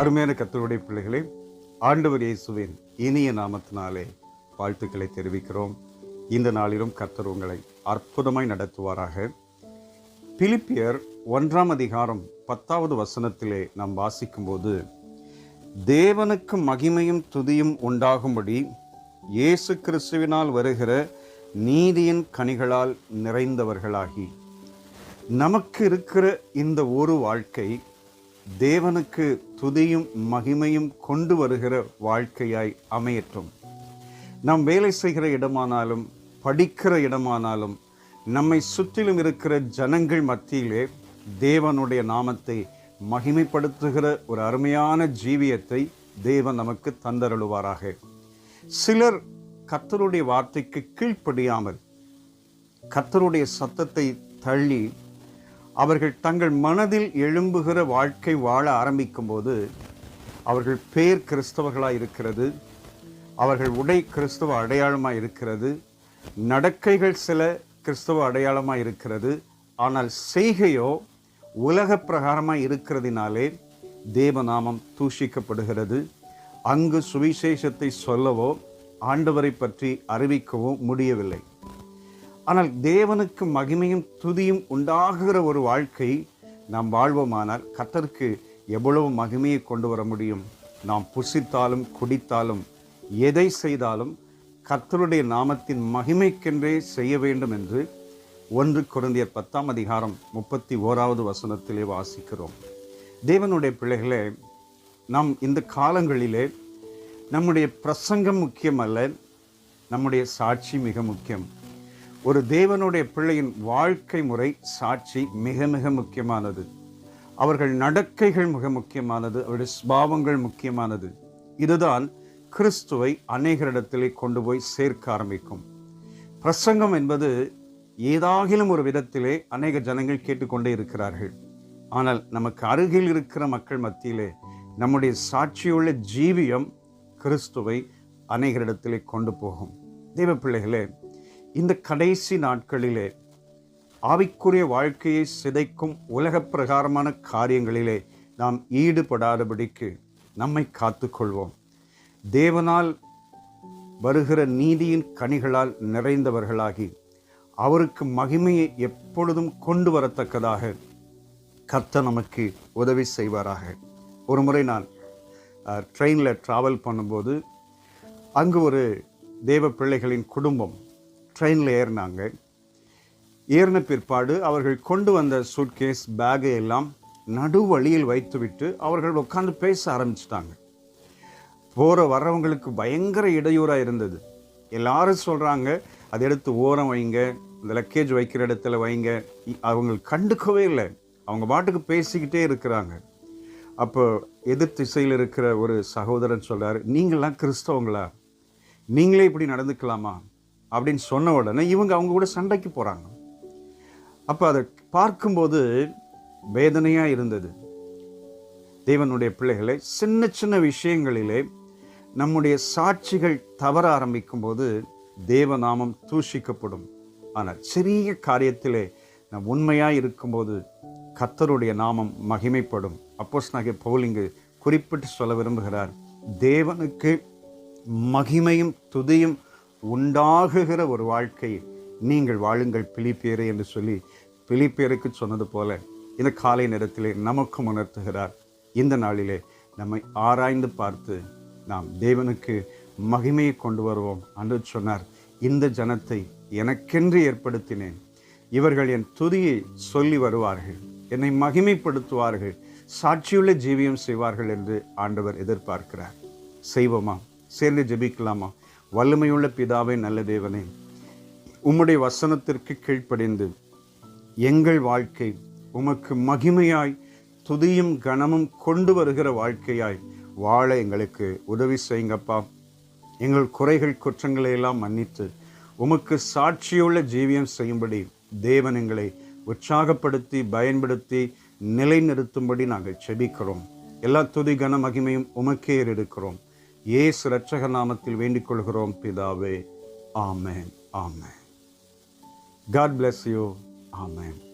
அருமையான கர்த்தருடைய பிள்ளைகளே, ஆண்டவர் இயேசுவின் இனிய நாமத்தினாலே வாழ்த்துக்களை தெரிவிக்கிறோம். இந்த நாளிலும் கர்த்தர் உங்களை அற்புதமாய் நடத்துவாராக. பிலிப்பியர் 1ஆம் அதிகாரம் 10வது வசனத்திலே நாம் வாசிக்கும்போது, தேவனுக்கு மகிமையும் துதியும் உண்டாகும்படி இயேசு கிறிஸ்துவினால் வருகிற நீதியின் கனிகளால் நிறைந்தவர்களாகி, நமக்கு இருக்கிற இந்த ஒரு வாழ்க்கை தேவனுக்கு துதியும் மகிமையும் கொண்டு வருகிற வாழ்க்கையாய் அமையட்டும். நாம் வேலை செய்கிற இடமானாலும், படிக்கிற இடமானாலும், நம்மை சுற்றிலும் இருக்கிற ஜனங்கள் மத்தியிலே தேவனுடைய நாமத்தை மகிமைப்படுத்துகிற ஒரு அருமையான ஜீவியத்தை தேவன் நமக்கு தந்தருளுவாராக. சிலர் கர்த்தருடைய வார்த்தைக்கு கீழ்ப்படியாமல் கர்த்தருடைய சத்தத்தை தள்ளி அவர்கள் தங்கள் மனதில் எழும்புகிற வாழ்க்கை வாழ ஆரம்பிக்கும் போது அவர்கள் பேர் கிறிஸ்தவர்களாக இருக்கிறது, அவர்கள் உடை கிறிஸ்தவ அடையாளமாக இருக்கிறது, நடக்கைகள் சில கிறிஸ்தவ அடையாளமாக இருக்கிறது. ஆனால் செய்கையோ உலக பிரகாரமாக இருக்கிறதினாலே தேவநாமம் தூஷிக்கப்படுகிறது. அங்கு சுவிசேஷத்தை சொல்லவோ ஆண்டவரை பற்றி அறிவிக்கவோ முடியவில்லை. ஆனால் தேவனுக்கு மகிமையும் துதியும் உண்டாகுகிற ஒரு வாழ்க்கை நாம் வாழ்வோமானால் கர்த்தருக்கு எவ்வளவு மகிமையை கொண்டு வர முடியும். நாம் புசித்தாலும் குடித்தாலும் எதை செய்தாலும் கர்த்தருடைய நாமத்தின் மகிமைக்கென்றே செய்ய வேண்டும் என்று 1 கொரிந்தியர் 10ஆம் அதிகாரம் 31வது வசனத்திலே வாசிக்கிறோம். தேவனுடைய பிள்ளைகளே, நாம் இந்த காலங்களிலே நம்முடைய பிரசங்கம் முக்கியமல்ல, நம்முடைய சாட்சி மிக முக்கியம். ஒரு தேவனுடைய பிள்ளையின் வாழ்க்கை முறை சாட்சி மிக மிக முக்கியமானது. அவர்கள் நடக்கைகள் மிக முக்கியமானது, அவருடைய சுபாவங்கள் முக்கியமானது. இதுதான் கிறிஸ்துவை அநேகரிடத்திலே கொண்டு போய் சேர்க்க ஆரம்பிக்கும். பிரசங்கம் என்பது ஏதாகிலும் ஒரு விதத்திலே அநேக ஜனங்கள் கேட்டுக்கொண்டே இருக்கிறார்கள். ஆனால் நமக்கு அருகில் இருக்கிற மக்கள் மத்தியிலே நம்முடைய சாட்சியுள்ள ஜீவியம் கிறிஸ்துவை அநேகரிடத்திலே கொண்டு போகும். தேவ பிள்ளைகளே, இந்த கடைசி நாட்களிலே ஆவிக்குரிய வாழ்க்கையை சிதைக்கும் உலக பிரகாரமான காரியங்களிலே நாம் ஈடுபடாதபடிக்கு நம்மை காத்துக்கொள்வோம். தேவனால் வருகிற நீதியின் கனிகளால் நிறைந்தவர்களாகி அவருக்கு மகிமையை எப்பொழுதும் கொண்டு வரத்தக்கதாக கர்த்தர் நமக்கு உதவி செய்வாராக. ஒரு முறை நான் ட்ரெயினில் ட்ராவல் பண்ணும்போது அங்கு ஒரு தேவ பிள்ளைகளின் குடும்பம் ட்ரெயினில் ஏறினாங்க. ஏறின பிற்பாடு அவர்கள் கொண்டு வந்த சூட்கேஸ் பேகை எல்லாம் நடு வழியில் வைத்துவிட்டு அவர்கள் உட்காந்து பேச ஆரம்பிச்சிட்டாங்க. போகிற வர்றவங்களுக்கு பயங்கர இடையூறாக இருந்தது. எல்லாரும் சொல்கிறாங்க, அதை எடுத்து ஓரம் வைங்க, இந்த லக்கேஜ் வைக்கிற இடத்துல வைங்க. அவங்க கண்டுக்கவே இல்லை, அவங்க பாட்டுக்கு பேசிக்கிட்டே இருக்கிறாங்க. அப்போ எதிர் திசையில் இருக்கிற ஒரு சகோதரன் சொல்கிறார், நீங்களாம் கிறிஸ்தவங்களா, நீங்களே இப்படி நடந்துக்கலாமா அப்படின்னு சொன்ன உடனே இவங்க அவங்க கூட சண்டைக்கு போகிறாங்க. அப்போ அதை பார்க்கும்போது வேதனையாக இருந்தது. தேவனுடைய பிள்ளைகளை சின்ன சின்ன விஷயங்களிலே நம்முடைய சாட்சிகள் தவற ஆரம்பிக்கும் போது தேவநாமம் தூஷிக்கப்படும். ஆனால் சிறிய காரியத்திலே நாம் உண்மையாக இருக்கும்போது கர்த்தருடைய நாமம் மகிமைப்படும். அப்போஸ்தலனாகிய பவுல் இங்கு குறிப்பிட்டு சொல்ல விரும்புகிறார், தேவனுக்கு மகிமையும் துதியும் உண்டாகுகிற ஒரு வாழ்க்கையை நீங்கள் வாழுங்கள் பிலிப்பியரே என்று சொல்லி பிலிப்பியருக்கு சொன்னது போல இந்த காலை நேரத்திலே நமக்கும் உணர்த்துகிறார். இந்த நாளிலே நம்மை ஆராய்ந்து பார்த்து நாம் தேவனுக்கு மகிமையை கொண்டு வருவோம். ஆண்டவர் சொன்னார், இந்த ஜனத்தை எனக்கென்று ஏற்படுத்தினேன், இவர்கள் என் துதியை சொல்லி வருவார்கள், என்னை மகிமைப்படுத்துவார்கள், சாட்சியுள்ள ஜீவியம் செய்வார்கள் என்று ஆண்டவர் எதிர்பார்க்கிறார். செய்வோமா? சேர்ந்து ஜெபிக்கலாமா? வல்லமையுள்ள பிதாவே, நல்ல தேவனே, உம்முடைய வசனத்திற்கு கீழ்ப்படிந்து எங்கள் வாழ்க்கை உமக்கு மகிமையாய் துதியும் கனமும் கொண்டு வருகிற வாழ்க்கையாய் வாழ எங்களுக்கு உதவி செய்யுங்கப்பா. எங்கள் குறைகள் குற்றங்களை எல்லாம் மன்னித்து உமக்கு சாட்சியுள்ள ஜீவியம் செய்யும்படி தேவன் எங்களை உற்சாகப்படுத்தி பயன்படுத்தி நிலைநிறுத்தும்படி நாங்கள் செபிக்கிறோம். எல்லா துதி கன மகிமையும் உமக்கே எடுக்கிறோம். இயேசு இரட்சக நாமத்தில் வேண்டிக் கொள்கிறோம் பிதாவே. ஆமென். ஆமென். God bless you. Amen.